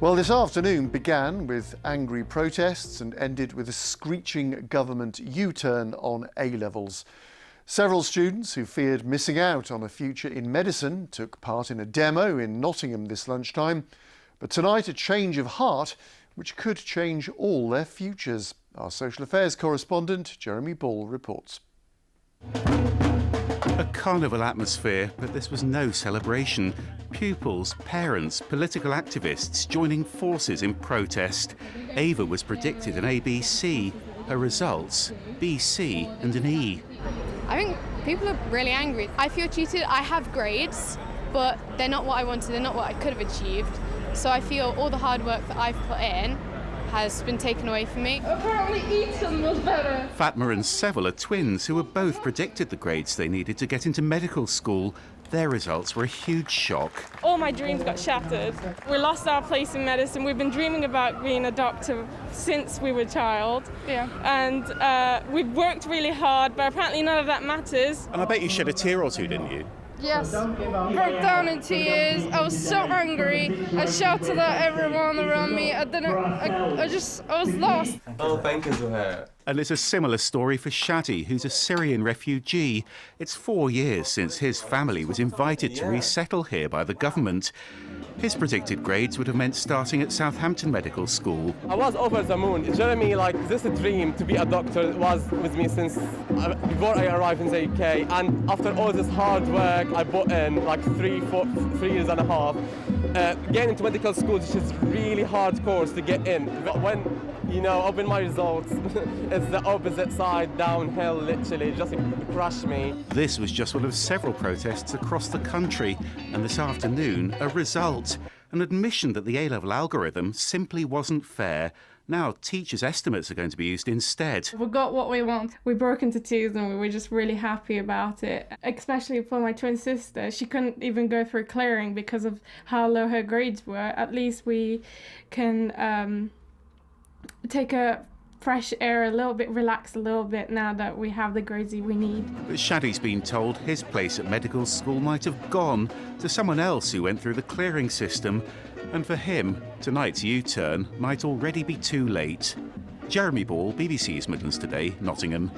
Well, this afternoon began with angry protests and ended with a screeching government U-turn on A-levels. Several students who feared missing out on a future in medicine took part in a demo in Nottingham this lunchtime. But tonight, a change of heart which could change all their futures. Our social affairs correspondent, Jeremy Ball, reports. A carnival atmosphere, but this was no celebration. Pupils, parents, political activists joining forces in protest. Ava was predicted an ABC. Her results, BC and an E. I think people are really angry. I feel cheated. I have grades, but they're not what I wanted. They're not what I could have achieved. So I feel all the hard work that I've put in has been taken away from me. Apparently Eton was better. Fatma and Seville are twins who were both predicted the grades they needed to get into medical school. Their results were a huge shock. All my dreams got shattered. We lost our place in medicine. We've been dreaming about being a doctor since we were a child. Yeah. And we've worked really hard, but apparently none of that matters. And I bet you shed a tear or two, didn't you? Yes, broke down in tears. I was so angry. I shouted at everyone around me. I was lost. Oh, thank you, Zuhair. And it's a similar story for Shadi, who's a Syrian refugee. It's 4 years since his family was invited to resettle here by the government. His predicted grades would have meant starting at Southampton Medical School. I was over the moon. Jeremy, this dream to be a doctor was with me since before I arrived in the UK. And after all this hard work I put in, 3 years and a half, getting into medical school, which is really hard course to get in. But when, open my results, it's the opposite side, downhill, literally, just crushed me. This was just one of several protests across the country, and this afternoon, a result. An admission that the A-level algorithm simply wasn't fair. Now teachers' estimates are going to be used instead. We got what we want. We broke into tears and we were just really happy about it. Especially for my twin sister. She couldn't even go through clearing because of how low her grades were. At least we can take a fresh air a little bit, relax a little bit now that we have the grades we need. But Shadi's been told his place at medical school might have gone to someone else who went through the clearing system. And for him, tonight's U-turn might already be too late. Jeremy Ball, BBC's Midlands Today, Nottingham.